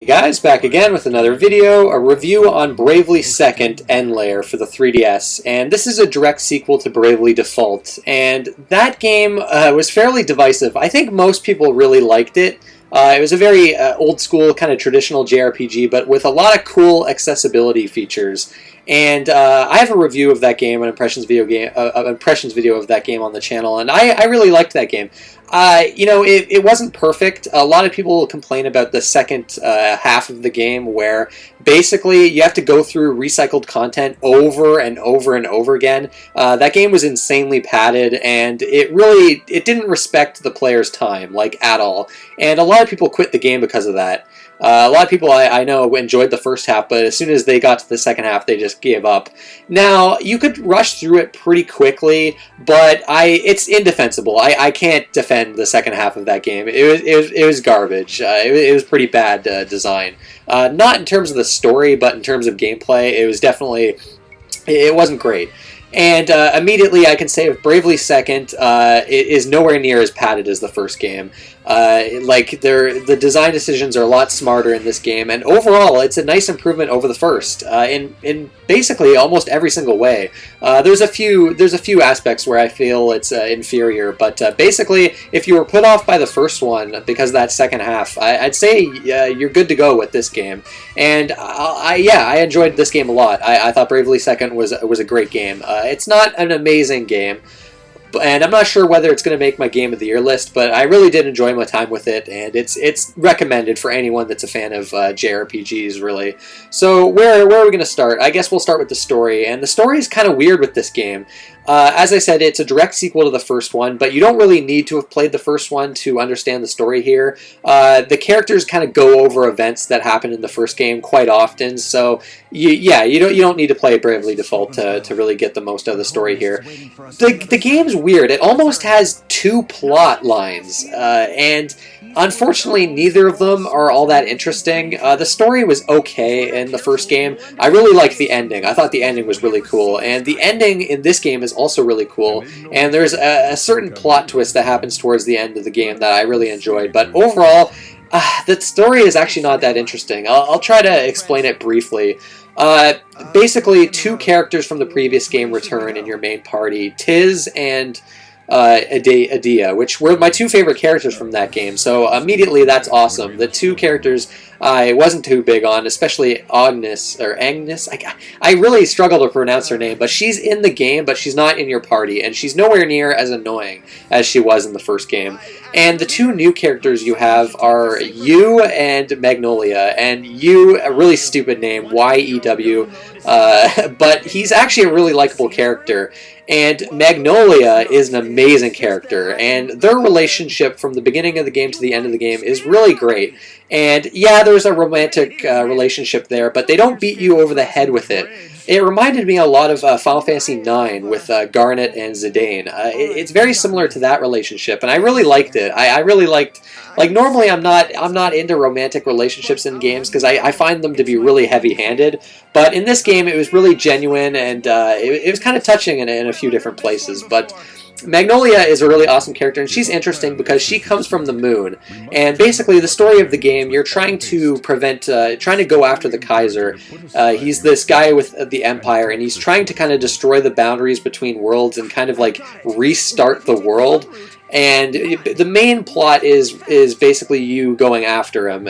Hey guys, back again with another video, a review on Bravely Second Endlayer for the 3DS, and this is a direct sequel to Bravely Default, and that game was fairly divisive. I think most people really liked it. It was a very old school, kind of traditional JRPG, but with a lot of cool accessibility features. And I have a review of that game, an impressions video of that game on the channel, and I really liked that game. It wasn't perfect. A lot of people will complain about the second half of the game, where basically you have to go through recycled content over and over and over again. That game was insanely padded, and it didn't respect the player's time, like, at all. And a lot of people quit the game because of that. A lot of people I know enjoyed the first half, but as soon as they got to the second half, they just gave up. Now, you could rush through it pretty quickly, but it's indefensible. I can't defend the second half of that game. It was garbage. It was pretty bad design. Not in terms of the story, but in terms of gameplay, it wasn't great. And immediately I can say with Bravely Second, it is nowhere near as padded as the first game. The design decisions are a lot smarter in this game, and overall it's a nice improvement over the first in basically almost every single way. There's a few aspects where I feel it's inferior, but basically if you were put off by the first one because of that second half, I'd say you're good to go with this game. And I enjoyed this game a lot. I thought Bravely Second was a great game. It's not an amazing game, and I'm not sure whether it's going to make my Game of the Year list, but I really did enjoy my time with it, and it's recommended for anyone that's a fan of JRPGs, really. So where are we going to start? I guess we'll start with the story, and the story is kind of weird with this game. As I said, it's a direct sequel to the first one, but you don't really need to have played the first one to understand the story here. The characters kind of go over events that happened in the first game quite often, so you don't need to play Bravely Default to really get the most out of the story here. The game's weird. It almost has two plot lines, and unfortunately neither of them are all that interesting. The story was okay in the first game. I really liked the ending. I thought the ending was really cool, and the ending in this game is also really cool, and there's a certain plot twist that happens towards the end of the game that I really enjoyed, but overall, the story is actually not that interesting. I'll try to explain it briefly. Basically, two characters from the previous game return in your main party, Tiz and Adia, which were my two favorite characters from that game, so immediately that's awesome. The two characters I wasn't too big on, especially Agnes. I really struggle to pronounce her name, but she's in the game, but she's not in your party, and she's nowhere near as annoying as she was in the first game. And the two new characters you have are Yew and Magnolia, and Yew, a really stupid name, Y-E-W, but he's actually a really likable character. And Magnolia is an amazing character, and their relationship from the beginning of the game to the end of the game is really great. And yeah, there's a romantic relationship there, but they don't beat you over the head with it. It reminded me a lot of Final Fantasy IX with Garnet and Zidane. It's very similar to that relationship, and I really liked it. I really liked, like, normally I'm not into romantic relationships in games because I find them to be really heavy-handed, but in this game it was really genuine, and it was kind of touching in a few different places. But Magnolia is a really awesome character, and she's interesting because she comes from the moon. And basically, the story of the game, you're trying to trying to go after the Kaiser. He's this guy with the Empire, and he's trying to kind of destroy the boundaries between worlds and kind of like restart the world. And the main plot is basically you going after him,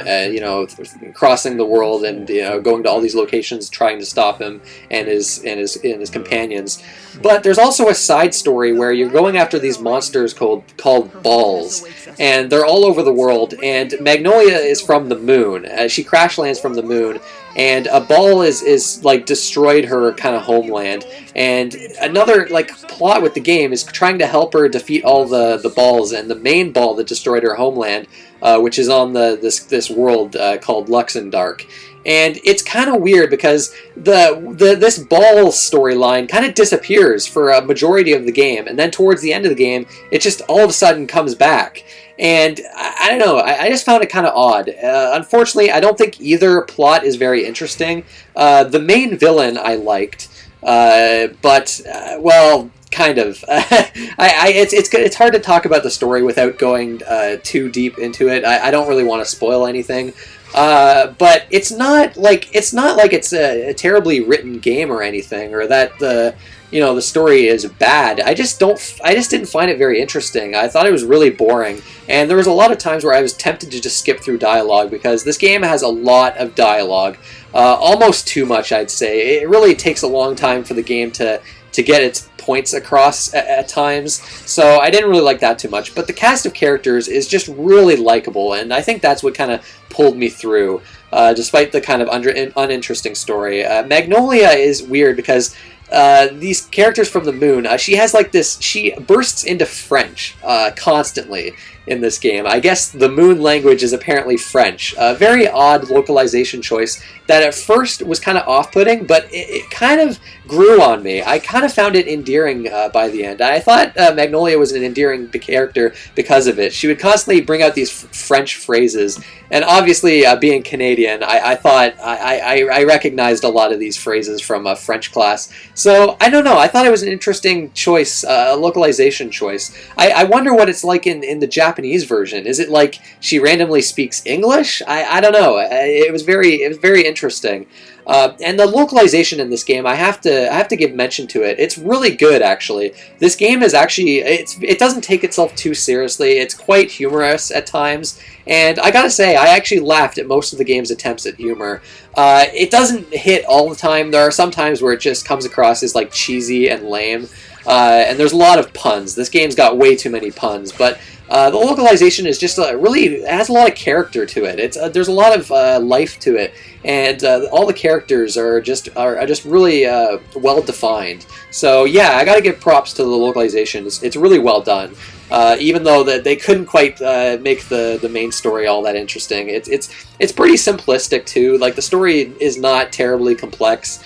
crossing the world and going to all these locations trying to stop him and his companions. But there's also a side story where you're going after these monsters called balls, and they're all over the world. And Magnolia is from the moon. She crash lands from the moon, and a ball is like destroyed her kind of homeland. And another plot with the game is trying to help her defeat all the balls, and the main ball that destroyed her homeland, which is on this world called Luxendark. And it's kind of weird because this ball storyline kind of disappears for a majority of the game, and then towards the end of the game, it just all of a sudden comes back. And I don't know, I just found it kind of odd. Unfortunately, I don't think either plot is very interesting. The main villain I liked, but well, kind of. It's hard to talk about the story without going too deep into it. I don't really want to spoil anything. But it's not like it's a terribly written game or anything, or that the story is bad. I just didn't find it very interesting. I thought it was really boring, and there was a lot of times where I was tempted to just skip through dialogue, because this game has a lot of dialogue, almost too much, I'd say. It really takes a long time for the game to get its points across at times, so I didn't really like that too much. But the cast of characters is just really likable, and I think that's what kind of pulled me through, despite the kind of uninteresting story. Magnolia is weird because these characters from the moon, she has like this, she bursts into French constantly in this game. I guess the moon language is apparently French. A very odd localization choice that at first was kind of off-putting, but it kind of grew on me. I kind of found it endearing by the end. I thought Magnolia was an endearing character because of it. She would constantly bring out these French phrases, and obviously being Canadian, I thought I recognized a lot of these phrases from a French class. So I don't know, I thought it was an interesting choice, a localization choice. I wonder what it's like in the Japanese version. Is it like she randomly speaks English? I don't know. It was very interesting. And the localization in this game, I have to give mention to it. It's really good, actually. This game is actually, it doesn't take itself too seriously. It's quite humorous at times, and I gotta say, I actually laughed at most of the game's attempts at humor. It doesn't hit all the time. There are some times where it just comes across as like cheesy and lame, and there's a lot of puns. This game's got way too many puns, but the localization is just really, it has a lot of character to it. There's a lot of life to it, and all the characters are just really well defined. So yeah, I got to give props to the localization. It's really well done. Even though that they couldn't quite make the main story all that interesting. It's pretty simplistic too. Like, the story is not terribly complex.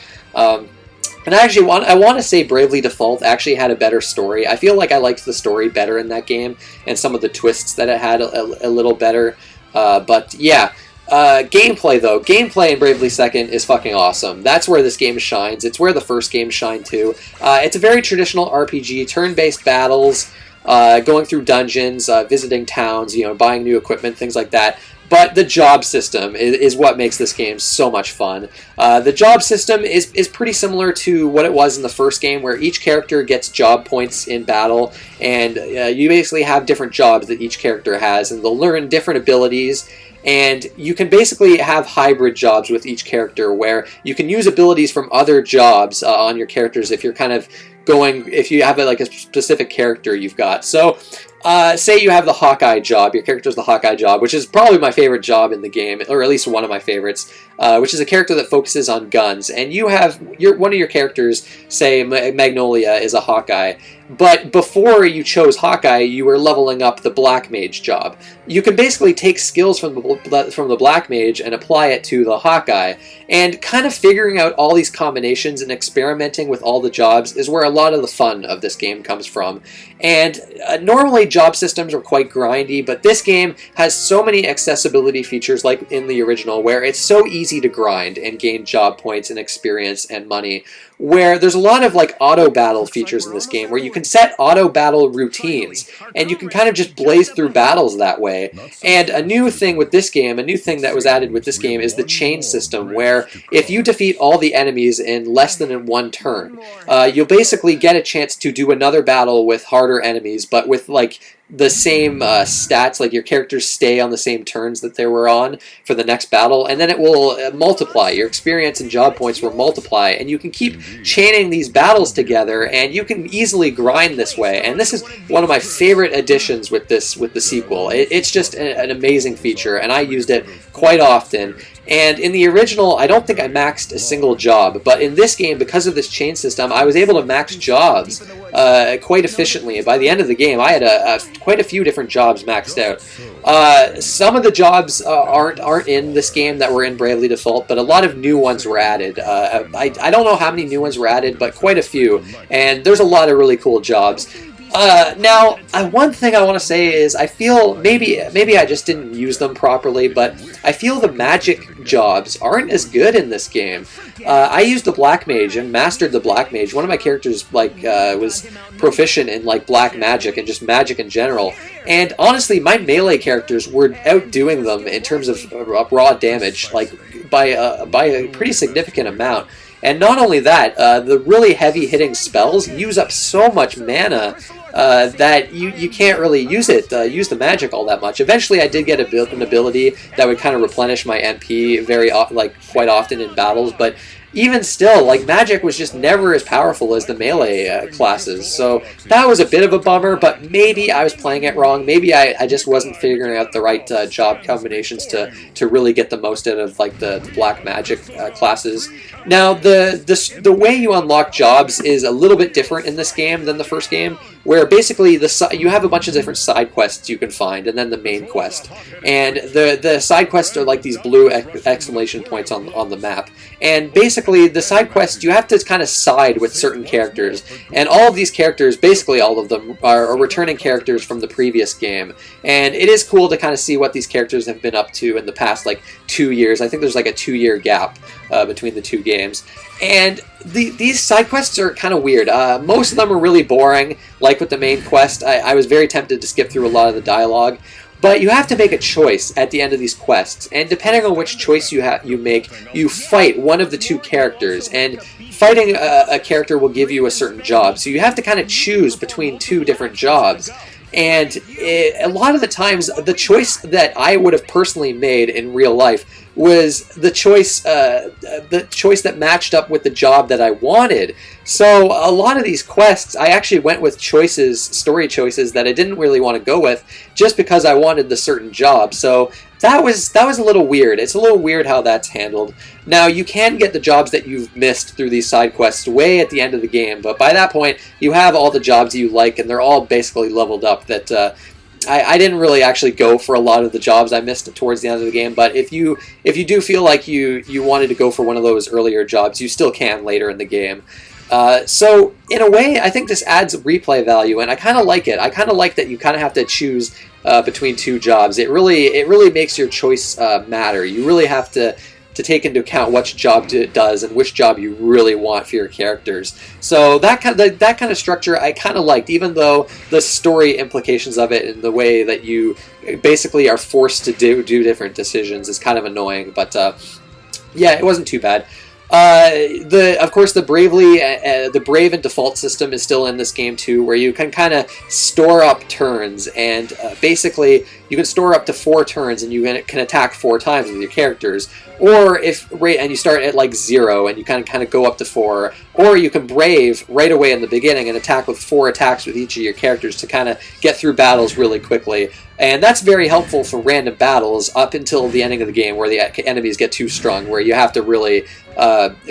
And I want to say Bravely Default actually had a better story. I feel like I liked the story better in that game, and some of the twists that it had a little better. But yeah, gameplay though. Gameplay in Bravely Second is fucking awesome. That's where this game shines. It's where the first game shined too. It's a very traditional RPG, turn-based battles, going through dungeons, visiting towns, buying new equipment, things like that. But the job system is what makes this game so much fun. The job system is pretty similar to what it was in the first game, where each character gets job points in battle, and you basically have different jobs that each character has, and they'll learn different abilities. And you can basically have hybrid jobs with each character, where you can use abilities from other jobs on your characters if you're kind of if you have like a specific character you've got. So say you have the Hawkeye job, your character's the Hawkeye job, which is probably my favorite job in the game, or at least one of my favorites, which is a character that focuses on guns. And you have one of your characters, say Magnolia, is a Hawkeye. But before you chose Hawkeye, you were leveling up the Black Mage job. You can basically take skills from the Black Mage and apply it to the Hawkeye. And kind of figuring out all these combinations and experimenting with all the jobs is where a lot of the fun of this game comes from. And normally job systems are quite grindy, but this game has so many accessibility features like in the original, where it's so easy to grind and gain job points and experience and money, where there's a lot of like auto battle features in this game, where you can set auto battle routines, and you can kind of just blaze through battles that way. And a new thing with this game, a new thing that was added with this game, is the chain system, where if you defeat all the enemies in less than in one turn, you'll basically get a chance to do another battle with harder enemies, but with like the same stats, like your characters stay on the same turns that they were on for the next battle, and then it will multiply. Your experience and job points will multiply, and you can keep chaining these battles together, and you can easily grind this way. And this is one of my favorite additions with the sequel. It's just an amazing feature, and I used it quite often. And in the original, I don't think I maxed a single job, but in this game, because of this chain system, I was able to max jobs quite efficiently. By the end of the game, I had quite a few different jobs maxed out. Some of the jobs aren't in this game that were in Bravely Default, but a lot of new ones were added. I don't know how many new ones were added, but quite a few, and there's a lot of really cool jobs. Now, one thing I want to say is I feel maybe I just didn't use them properly, but I feel the magic jobs aren't as good in this game. I used the Black Mage and mastered the Black Mage. One of my characters was proficient in like black magic and just magic in general. And honestly, my melee characters were outdoing them in terms of raw damage, like by a pretty significant amount. And not only that, the really heavy-hitting spells use up so much mana that you can't really use the magic all that much. Eventually, I did get an ability that would kind of replenish my MP quite often in battles, but even still, like, magic was just never as powerful as the melee classes. So that was a bit of a bummer, but maybe I was playing it wrong. Maybe I just wasn't figuring out the right job combinations to really get the most out of, like, the black magic classes. Now, the way you unlock jobs is a little bit different in this game than the first game, where basically you have a bunch of different side quests you can find, and then the main quest. And the side quests are like these blue exclamation points on the map. And basically, the side quests, you have to kind of side with certain characters. And all of these characters, basically all of them, are returning characters from the previous game. And it is cool to kind of see what these characters have been up to in the past, like, 2 years. I think there's like a 2-year gap between the two games. And these side quests are kind of weird. Most of them are really boring, like with the main quest. I was very tempted to skip through a lot of the dialogue. But you have to make a choice at the end of these quests, and depending on which choice you make, you fight one of the two characters, and fighting a character will give you a certain job. So you have to kind of choose between two different jobs. And a lot of the times, the choice that I would have personally made in real life was the choice that matched up with the job that I wanted. So a lot of these quests, I actually went with story choices that I didn't really want to go with, just because I wanted the certain job. So that was a little weird. It's a little weird how that's handled. Now, you can get the jobs that you've missed through these side quests way at the end of the game, but by that point, you have all the jobs you like, and they're all basically leveled up. That I didn't really actually go for a lot of the jobs I missed towards the end of the game, but if you do feel like you wanted to go for one of those earlier jobs, you still can later in the game. So, in a way, I think this adds replay value, and I kind of like it. I kind of like that you kind of have to choose between two jobs. It really makes your choice matter. You really have to take into account which job it does and which job you really want for your characters. So that kind of structure I kind of liked, even though the story implications of it and the way that you basically are forced to do different decisions is kind of annoying. But yeah, it wasn't too bad. Of course, the Brave and default system is still in this game too, where you can kind of store up turns, and basically you can store up to 4 turns, and you can attack 4 times with your characters. Or and you start at like 0, and you kind of go up to 4, or you can Brave right away in the beginning and attack with 4 attacks with each of your characters to kind of get through battles really quickly. And that's very helpful for random battles up until the ending of the game, where the enemies get too strong, where you have to really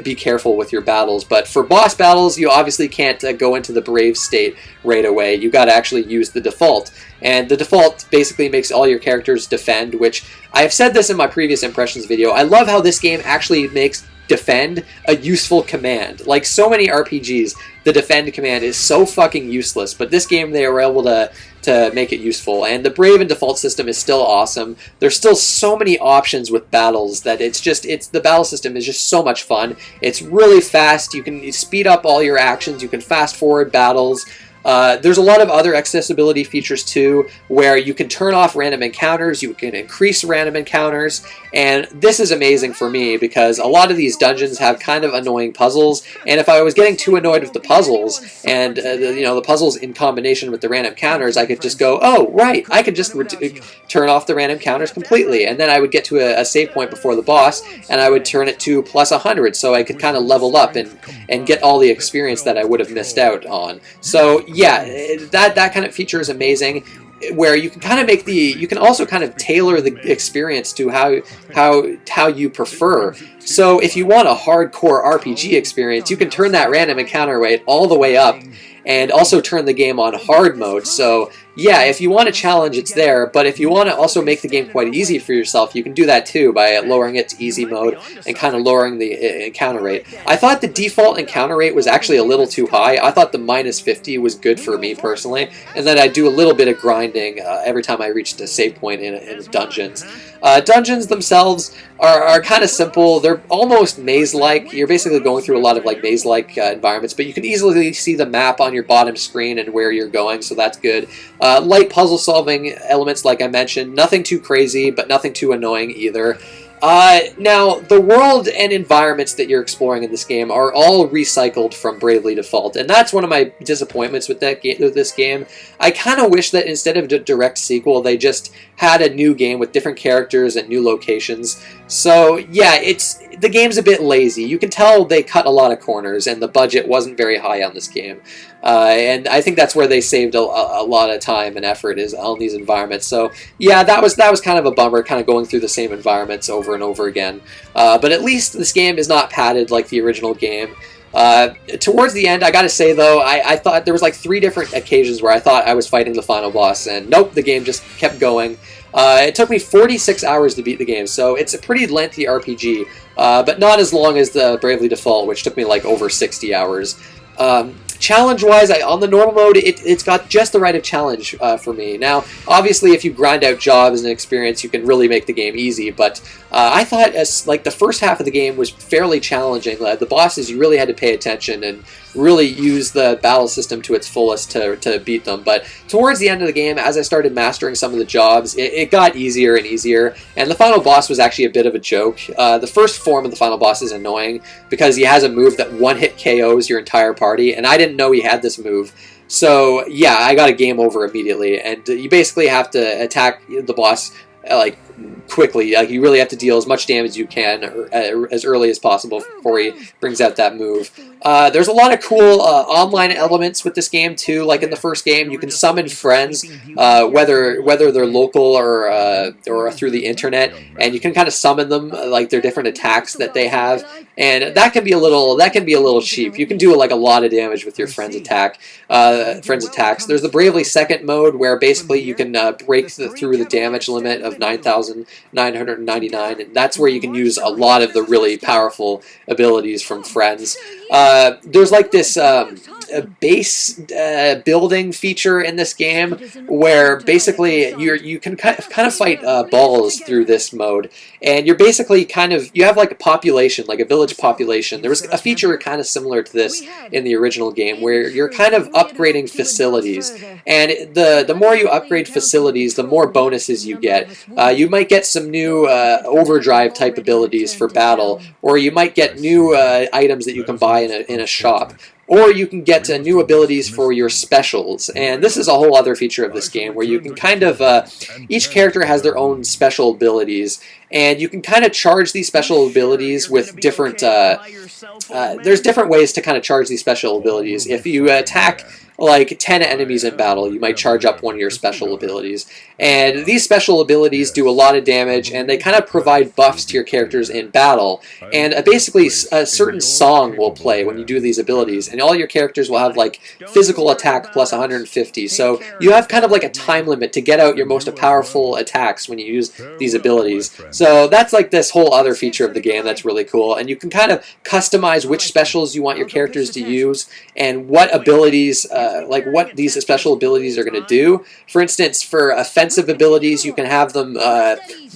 be careful with your battles. But for boss battles, you obviously can't go into the Brave state right away. You got to actually use the default. And the default basically makes all your characters defend, which I've said this in my previous impressions video. I love how this game actually makes defend a useful command. Like so many RPGs, the defend command is so fucking useless, but this game they were able to make it useful. And the Brave and default system is still awesome. There's still so many options with battles that the battle system is just so much fun. It's really fast. You can speed up all your actions. You can fast forward battles. There's a lot of other accessibility features too, where you can turn off random encounters, you can increase random encounters, and this is amazing for me because a lot of these dungeons have kind of annoying puzzles, and if I was getting too annoyed with the puzzles, and the puzzles in combination with the random counters, I could just go, oh, right, I could just turn off the random counters completely, and then I would get to a save point before the boss, and I would turn it to plus 100, so I could kind of level up and get all the experience that I would have missed out on. So yeah, that kind of feature is amazing, where you can kind of you can also kind of tailor the experience to how you prefer. So if you want a hardcore RPG experience, you can turn that random encounter rate all the way up, and also turn the game on hard mode. So yeah, if you want a challenge, it's there, but if you want to also make the game quite easy for yourself, you can do that too by lowering it to easy mode and kind of lowering the encounter rate. I thought the default encounter rate was actually a little too high. I thought the minus 50 was good for me personally, and then I do a little bit of grinding every time I reached a save point in dungeons. Dungeons themselves are kind of simple. They're almost maze-like. You're basically going through a lot of like maze-like environments, but you can easily see the map on your bottom screen and where you're going, so that's good. Light puzzle-solving elements, like I mentioned. Nothing too crazy, but nothing too annoying either. Now, the world and environments that you're exploring in this game are all recycled from Bravely Default, and that's one of my disappointments with this game. I kind of wish that instead of a direct sequel, they just had a new game with different characters and new locations. So, yeah, the game's a bit lazy. You can tell they cut a lot of corners, and the budget wasn't very high on this game. And I think that's where they saved a lot of time and effort, is on these environments. So yeah, that was kind of a bummer, kind of going through the same environments over and over again. But at least this game is not padded like the original game. Towards the end, I gotta say though, I thought there was like 3 different occasions where I thought I was fighting the final boss, and nope, the game just kept going. It took me 46 hours to beat the game, so it's a pretty lengthy RPG, but not as long as the Bravely Default, which took me like over 60 hours. Challenge-wise, on the normal mode, it's got just the right of challenge for me. Now, obviously, if you grind out jobs and experience, you can really make the game easy, but I thought like the first half of the game was fairly challenging. The bosses, you really had to pay attention and really use the battle system to its fullest to beat them. But towards the end of the game, as I started mastering some of the jobs, it got easier and easier, and the final boss was actually a bit of a joke. The first form of the final boss is annoying because he has a move that one-hit KOs your entire party, and I didn't know he had this move. So yeah, I got a game over immediately, and you basically have to attack the boss like quickly. Like, you really have to deal as much damage as you can as early as possible before he brings out that move. There's a lot of cool online elements with this game too. Like in the first game, you can summon friends, whether they're local or through the internet, and you can kind of summon them, like their different attacks that they have, and that can be a little cheap. You can do like a lot of damage with your friends' attacks. There's the Bravely Second mode, where basically you can break through the damage limit of 9,999, and that's where you can use a lot of the really powerful abilities from friends. There's like this base building feature in this game where basically you can kind of fight balls through this mode, and you're basically you have like a population, like a village population. There was a feature kind of similar to this in the original game where you're kind of upgrading facilities, and the more you upgrade facilities, the more bonuses you get. You might get some new overdrive type abilities for battle, or you might get new items that you can buy in a shop. Or you can get new abilities for your specials, and this is a whole other feature of this game where you can kind of, each character has their own special abilities, and you can kind of charge these special abilities with different, there's different ways to kind of charge these special abilities. If you attack like 10 enemies in battle, you might charge up one of your special abilities. And these special abilities do a lot of damage, and they kind of provide buffs to your characters in battle. And basically, a certain song will play when you do these abilities, and all your characters will have like physical attack plus 150. So you have kind of like a time limit to get out your most powerful attacks when you use these abilities. So that's like this whole other feature of the game that's really cool. And you can kind of customize which specials you want your characters to use and what abilities, like what these special abilities are going to do. For instance, for offensive abilities, you can have them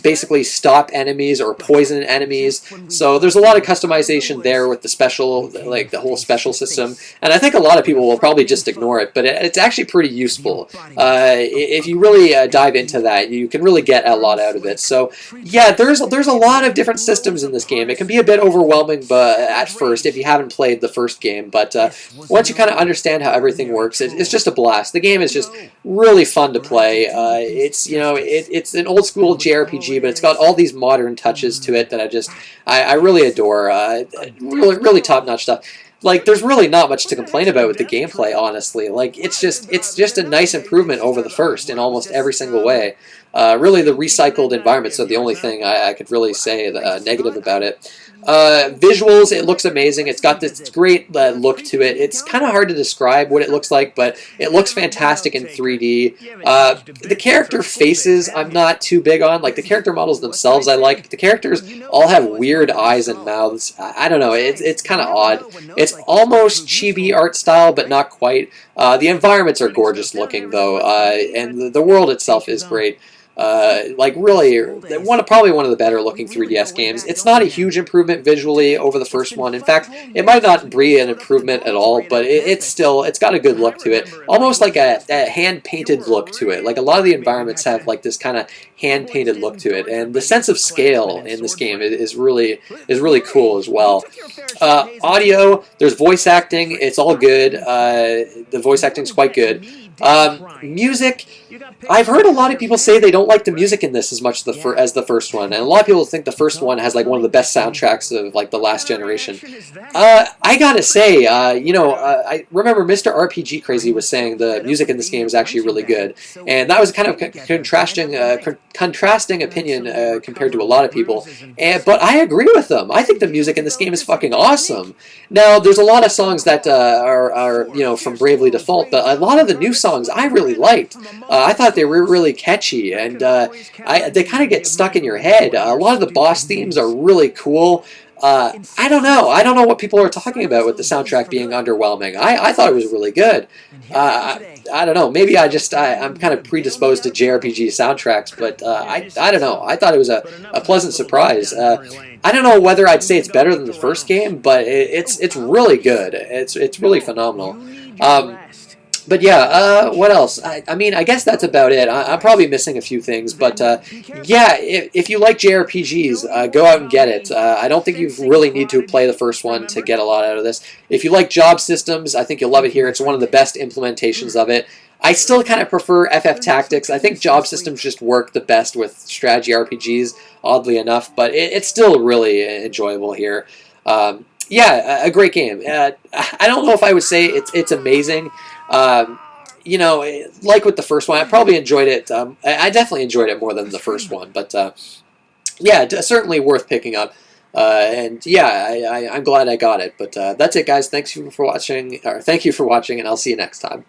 basically stop enemies or poison enemies. So there's a lot of customization there with the special, like the whole special system. And I think a lot of people will probably just ignore it, but it's actually pretty useful. If you really dive into that, you can really get a lot out of it. So yeah, there's a lot of different systems in this game. It can be a bit overwhelming at first if you haven't played the first game, but once you kind of understand how everything works, it's just a blast. The game is just really fun to play. It's it's an old school JRPG, but it's got all these modern touches to it that I really adore. Really top notch stuff. Like, there's really not much to complain about with the gameplay, honestly. Like, it's just a nice improvement over the first in almost every single way. Really, the recycled environments are the only thing I could really say negative about it. Visuals, it looks amazing. It's got this great look to it. It's kind of hard to describe what it looks like, but it looks fantastic in 3D. The character faces I'm not too big on. Like, the character models themselves I like, but the characters all have weird eyes and mouths. I don't know, it's kind of odd. It's almost chibi art style, but not quite. The environments are gorgeous looking, though, and the world itself is great. like really, probably one of the better looking 3DS games. It's not a huge improvement visually over the first one. In fact, it might not be an improvement at all, but it's got a good look to it. Almost like a hand-painted look to it. Like a lot of the environments have like this kind of hand-painted look to it, and the sense of scale in this game is really cool as well. Audio, there's voice acting, it's all good. The voice acting's quite good. Music, I've heard a lot of people say they don't like the music in this as much as the first one, and a lot of people think the first one has like one of the best soundtracks of like the last generation. I gotta say, I remember Mr. RPG Crazy was saying the music in this game is actually really good, and that was kind of contrasting opinion compared to a lot of people. But I agree with them. I think the music in this game is fucking awesome. Now, there's a lot of songs that are from Bravely Default, but a lot of the new songs I really liked. I thought they were really catchy, and they kind of get stuck in your head. A lot of the boss themes are really cool. I don't know. I don't know what people are talking about with the soundtrack being underwhelming. I thought it was really good. I don't know. Maybe I'm kind of predisposed to JRPG soundtracks, but I don't know. I thought it was a pleasant surprise. I don't know whether I'd say it's better than the first game, but it's really good. It's really phenomenal. But yeah, what else? I mean, I guess that's about it. I'm probably missing a few things, but yeah, if you like JRPGs, go out and get it. I don't think you really need to play the first one to get a lot out of this. If you like job systems, I think you'll love it here. It's one of the best implementations of it. I still kind of prefer FF Tactics. I think job systems just work the best with strategy RPGs, oddly enough, but it's still really enjoyable here. Yeah, a great game. I don't know if I would say it's amazing. Like with the first one, I probably enjoyed it. I definitely enjoyed it more than the first one, but yeah, certainly worth picking up. And yeah, I'm glad I got it. But that's it, guys. Thank you for watching, and I'll see you next time.